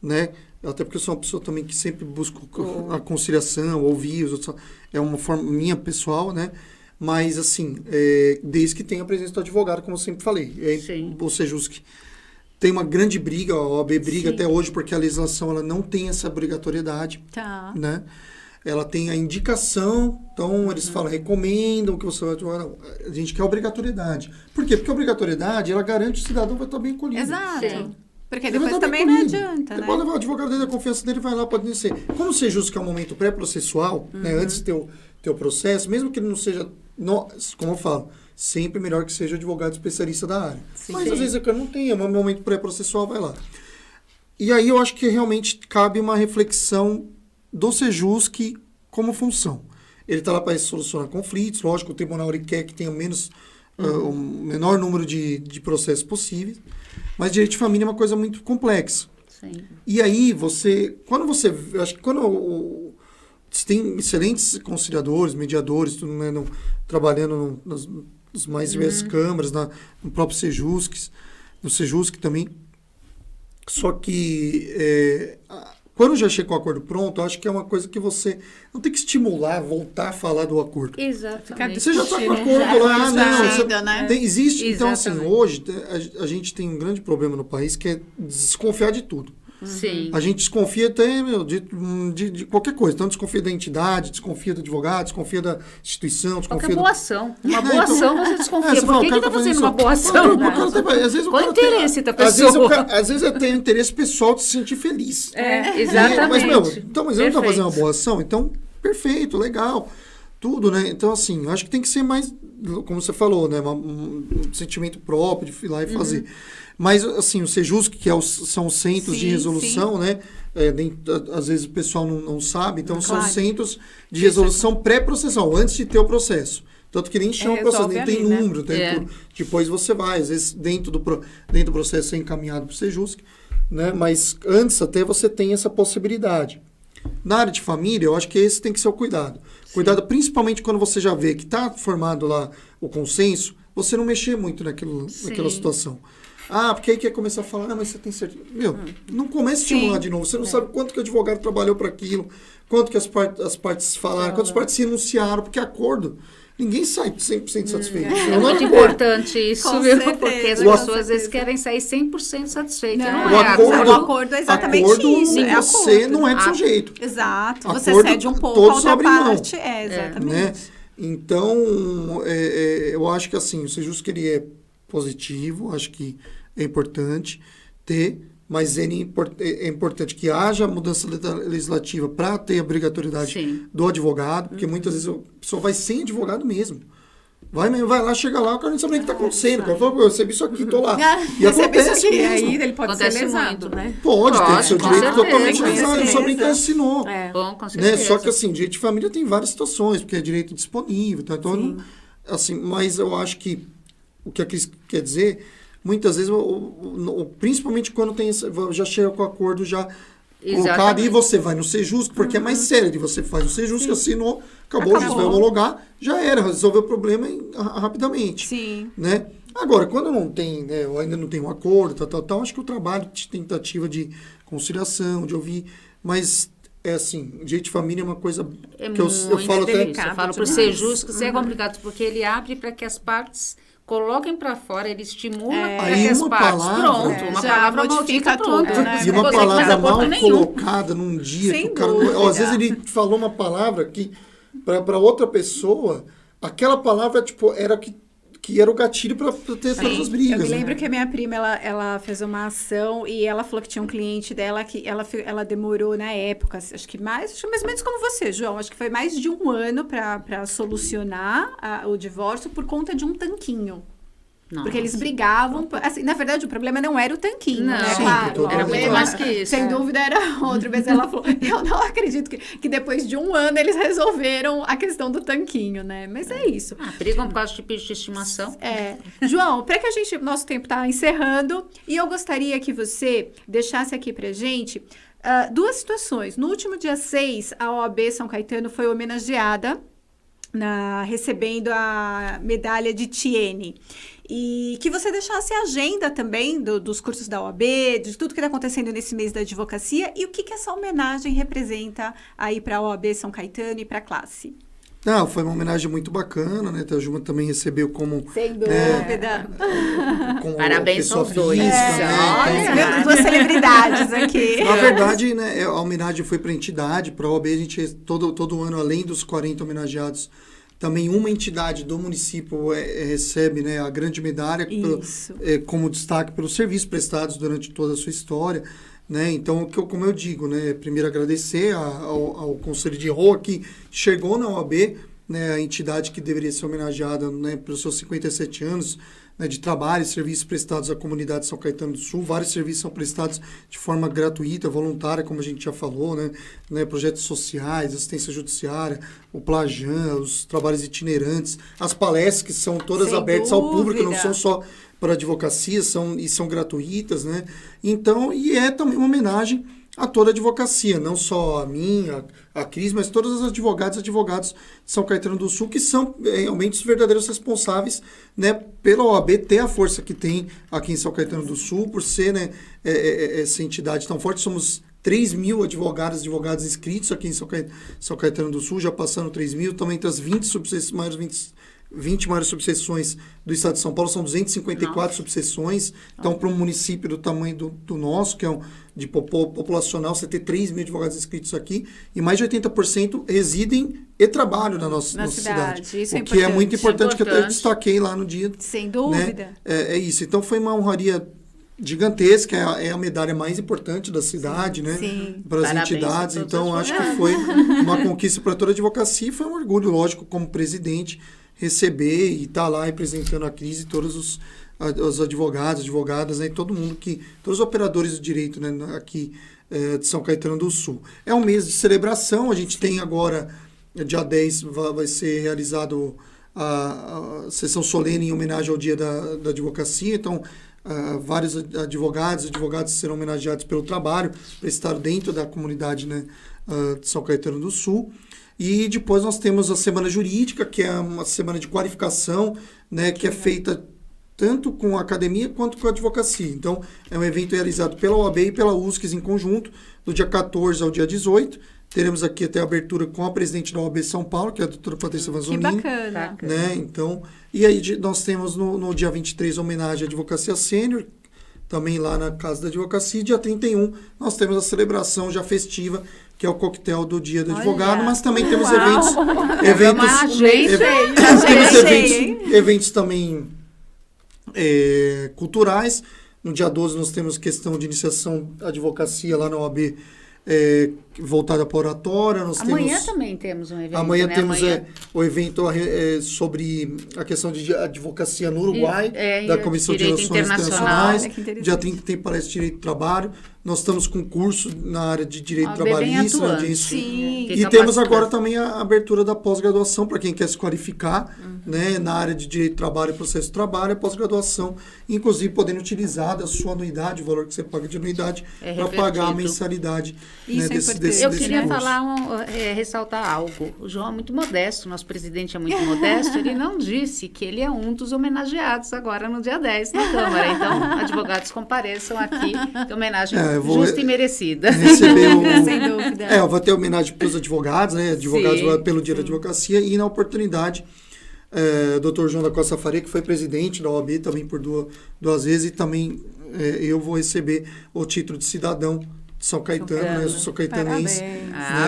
D: né? Até porque eu sou uma pessoa também que sempre busco a conciliação, ouvir os outros. É uma forma minha pessoal, né? Mas, assim, desde que tenha a presença do advogado, como eu sempre falei. Ou seja, tem uma grande briga, a OAB briga até hoje, porque a legislação ela não tem essa obrigatoriedade. Né? Ela tem a indicação, então eles falam, recomendam que você vai advogar. Não, a gente quer a obrigatoriedade. Por quê? Porque a obrigatoriedade, ela garante que o cidadão vai estar bem acolhido.
A: Exato. Sim. Porque
D: ele
A: depois também não adianta, né?
D: Pode levar o advogado dele, a confiança dele vai lá, pode ser. Como ser justo que é um momento pré-processual, né, antes de ter o processo, mesmo que ele não seja, como eu falo, sempre melhor que seja advogado especialista da área. Mas às vezes não tem, é um momento pré-processual, vai lá. E aí eu acho que realmente cabe uma reflexão do Sejusc como função. Ele está lá para solucionar conflitos, lógico, o tribunal ele quer que tenha o menor número de processos possíveis, mas direito de família é uma coisa muito complexa.
C: Sim.
D: E aí eu acho que quando você tem excelentes conciliadores, mediadores, tudo, né, trabalhando nas mais diversas câmaras, no próprio Sejusc, no Sejusc também. Só que quando já chega com o acordo pronto, eu acho que é uma coisa que você não tem que estimular, voltar a falar do acordo.
C: Exatamente.
D: Você já está com o acordo lá, existe.
C: Exatamente.
D: Então, assim, hoje a gente tem um grande problema no país que é desconfiar de tudo.
C: Sim.
D: A gente desconfia até de qualquer coisa. Então, desconfia da entidade, desconfia do advogado, desconfia da instituição, desconfia...
C: Qualquer boa ação. Uma boa ação você desconfia. Por que está fazendo uma boa ação? Qual o interesse da pessoa?
D: Às vezes tem o interesse pessoal de se sentir feliz.
C: Exatamente.
D: Mas ele não está fazendo uma boa ação? Então, perfeito, legal. Tudo, né? Então, assim, eu acho que tem que ser mais, como você falou, né? Um sentimento próprio de ir lá e fazer. Mas, assim, o Sejusc, que são os centros de resolução, né? Às vezes o pessoal não sabe, então são centros de resolução pré-processual, antes de ter o processo. Tanto que nem chama o processo, nem tem número. Depois você vai, às vezes dentro do processo é encaminhado para o Sejusc, né? Mas antes até você tem essa possibilidade. Na área de família, eu acho que esse tem que ser o cuidado. Cuidado principalmente quando você já vê que está formado lá o consenso, você não mexer muito naquela situação. Porque aí quer começar a falar, mas você tem certeza. Não comece a estimular de novo. Você não sabe quanto que o advogado trabalhou para aquilo, quanto que as partes falaram, quantas partes renunciaram, porque acordo, ninguém sai 100% satisfeito.
C: É muito importante isso, viu? Porque as pessoas às vezes querem sair 100% satisfeitas.
A: O acordo é exatamente isso.
D: Você não é do seu jeito.
A: Exato. Você cede um pouco a outra parte. Exatamente.
D: Né? Então, eu acho que assim, o Sejusc ele é positivo, acho que é importante ter, mas é importante que haja mudança legislativa para ter a obrigatoriedade
C: Sim.
D: do advogado, porque muitas vezes a pessoa vai sem advogado mesmo. Vai lá, chega lá, o cara não sabe nem o que está acontecendo. O cara fala, eu recebi isso aqui, tô lá. E acontece
B: E
D: mesmo.
B: aí ele pode
C: Acontece
B: ser lesado,
C: muito.
B: né?
D: Pode ter seu
C: com
D: direito
C: certeza,
D: totalmente
C: com
D: lesado, só
B: certeza.
D: brincar assinou.
C: Bom, com
D: Né?
C: certeza.
D: Só que assim, direito de família tem várias situações, porque é direito disponível, tá? Então, não, assim, mas eu acho que o que a Cris quer dizer, muitas vezes, principalmente quando tem já chega com o acordo já colocado e você vai no Sejusc, porque é mais sério, você faz o Sejusc, assinou, acabou, a gente vai homologar, já era, resolveu o problema rapidamente.
A: Sim.
D: Né? Agora, quando não tem, né, ou ainda não tem um acordo, tal, acho que o trabalho de tentativa de conciliação, de ouvir, mas é assim, direito de família é uma coisa que eu falo até...
C: delicado. Eu falo para o Sejusc, que é complicado, porque ele abre para que as partes coloquem para fora, ele estimula para que as partes... Pronto, uma
A: já
C: palavra
A: modifica
C: maldita, pronto.
A: tudo, né?
D: E uma
C: Você não faz
D: palavra
C: acordo
D: mal
C: nenhum.
D: colocada num dia
A: Sem
D: que o cara...
A: dúvida.
D: Às vezes ele falou uma palavra que, para outra pessoa, aquela palavra, tipo, era que era o gatilho para ter todas as brigas.
A: Eu me
D: né?
A: lembro que a minha prima, ela fez uma ação e ela falou que tinha um cliente dela que ela demorou na época, acho que mais ou menos como você, João, acho que foi mais de 1 ano para solucionar o divórcio por conta de um tanquinho.
C: Nossa.
A: Porque eles brigavam, assim, na verdade o problema não era o tanquinho,
C: Não,
A: né?
D: sim,
A: Claro,
C: era muito mais que isso.
A: sem dúvida era outro, mas ela falou, eu não acredito que depois de 1 ano eles resolveram a questão do tanquinho, né? Mas é isso.
C: Brigam por causa de bicho de estimação.
A: João, para que nosso tempo está encerrando, e eu gostaria que você deixasse aqui pra gente 2 situações. No último dia 6, a OAB São Caetano foi homenageada recebendo a medalha de Tiene. E que você deixasse a agenda também dos cursos da OAB, de tudo que está acontecendo nesse mês da advocacia e o que essa homenagem representa aí para a OAB São Caetano e para a classe.
D: Não, foi uma homenagem muito bacana, né? A Juma também recebeu como...
A: Sem dúvida.
D: Como
C: Parabéns
D: pessoa
C: aos dois.
D: física, né?
A: Duas celebridades aqui.
D: Na verdade, né, a homenagem foi para a entidade, para a OAB, a gente todo ano, além dos 40 homenageados, também uma entidade do município recebe, né, a grande medalha como destaque pelos serviços prestados durante toda a sua história. Né? Então, como eu digo, né, primeiro agradecer ao Conselho de Rua que chegou na OAB, né, a entidade que deveria ser homenageada, né, pelos seus 57 anos, né, de trabalho e serviços prestados à comunidade de São Caetano do Sul. Vários serviços são prestados de forma gratuita, voluntária, como a gente já falou, né, projetos sociais, assistência judiciária, o Plajan, os trabalhos itinerantes, as palestras que são todas
A: Sem
D: abertas ao público,
A: dúvida.
D: não são só para advocacia, são gratuitas, né? Então, e é também uma homenagem a toda a advocacia, não só a mim, a Cris, mas todas as advogados de São Caetano do Sul, que são realmente os verdadeiros responsáveis, né, pela OAB ter a força que tem aqui em São Caetano do Sul, por ser, né, essa entidade tão forte. Somos 3.000 advogados inscritos aqui em São Caetano do Sul, já passando 3.000, também entre as 20 maiores subseções do estado de São Paulo, são 254 subseções. Então, para um município do tamanho do nosso, que é de populacional, você ter 3.000 advogados inscritos aqui, e mais de 80% residem e trabalham na nossa cidade.
A: Isso
D: o que é muito importante, que eu até destaquei lá no dia.
A: Sem dúvida.
D: Né? É isso. Então, foi uma honraria gigantesca, é a medalha mais importante da cidade, né? Para as entidades. Então, acho que foi uma conquista para toda a advocacia, e foi um orgulho, lógico, como presidente, receber e estar lá representando a Cris e todos os advogados, advogadas, né, todo mundo todos os operadores do direito, né, aqui de São Caetano do Sul. É um mês de celebração, a gente tem agora, dia 10, vai ser realizado a sessão solene em homenagem ao dia da advocacia, então vários advogados serão homenageados pelo trabalho prestado dentro da comunidade, né, de São Caetano do Sul. E depois nós temos a Semana Jurídica, que é uma semana de qualificação, né, que é feita tanto com a academia quanto com a advocacia. Então, é um evento realizado pela OAB e pela USCS em conjunto, do dia 14 ao dia 18. Teremos aqui até a abertura com a presidente da OAB São Paulo, que é a doutora Patrícia Vanzolini.
A: Que bacana.
D: Né? Então, e aí nós temos no dia 23 a homenagem à advocacia sênior, também lá na Casa da Advocacia. Dia 31 nós temos a celebração já festiva, que é o coquetel do Dia do Advogado, mas também temos eventos também culturais, No dia 12 nós temos questão de iniciação da advocacia lá na OAB, voltada para a oratória.
C: Amanhã também temos um evento.
D: Amanhã
C: né?
D: temos o evento sobre a questão de advocacia no Uruguai, da Comissão de Relações Internacionais. Dia 30 tem palestra de Direito do Trabalho. Nós estamos com curso na área de Direito Trabalhista. Audiência.
A: Sim.
D: E temos agora também a abertura da pós-graduação para quem quer se qualificar, né, na área de Direito do Trabalho e Processo de Trabalho, a pós-graduação, inclusive podendo utilizar da sua anuidade, o valor que você paga de anuidade, para pagar a mensalidade.
A: Isso
D: Né,
A: eu
C: queria
D: curso.
C: ressaltar algo. O João é muito modesto, nosso presidente é muito modesto. Ele não disse que ele é um dos homenageados agora no dia 10 na Câmara. Então, advogados compareçam aqui, em homenagem justa e merecida.
A: Sem dúvida.
D: Eu vou ter homenagem para os advogados, né? Advogados pelo Dia da Advocacia, e na oportunidade, Dr. João da Costa Faria, que foi presidente da OAB também por duas vezes, e também eu vou receber o título de cidadão de São Caetano, né? Eu sou caetanense.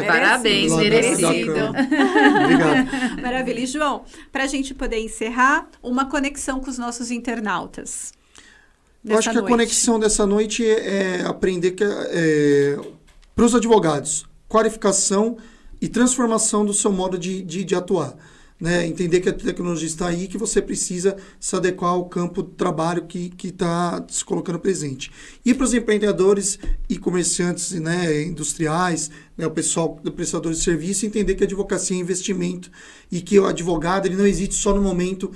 C: Parabéns, merecido.
D: Obrigado.
A: Maravilha. E, João, para a gente poder encerrar, uma conexão com os nossos internautas.
D: Eu acho que a conexão dessa noite é aprender para os advogados, qualificação e transformação do seu modo de atuar. Né? Entender que a tecnologia está aí, que você precisa se adequar ao campo de trabalho que está se colocando presente. E para os empreendedores e comerciantes, né, industriais, né, o pessoal do prestador de serviço, entender que a advocacia é investimento e que o advogado ele não existe só no momento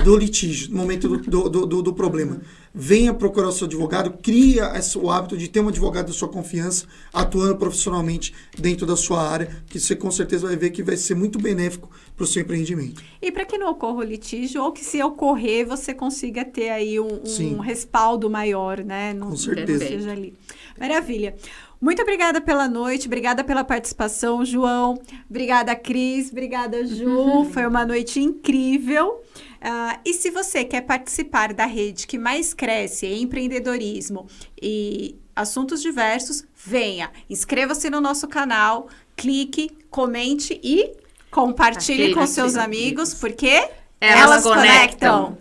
D: do litígio, no momento do problema. Venha procurar o seu advogado, cria o hábito de ter um advogado da sua confiança, atuando profissionalmente dentro da sua área, que você com certeza vai ver que vai ser muito benéfico para o seu empreendimento.
A: E para que não ocorra o litígio, ou que se ocorrer, você consiga ter aí um respaldo maior, né?
D: Com certeza.
A: Seja ali. Maravilha. Muito obrigada pela noite, obrigada pela participação, João. Obrigada, Cris. Obrigada, Ju. Foi uma noite incrível. E se você quer participar da rede que mais cresce em empreendedorismo e assuntos diversos, venha. Inscreva-se no nosso canal, clique, comente e compartilhe com seus amigos, porque elas conectam.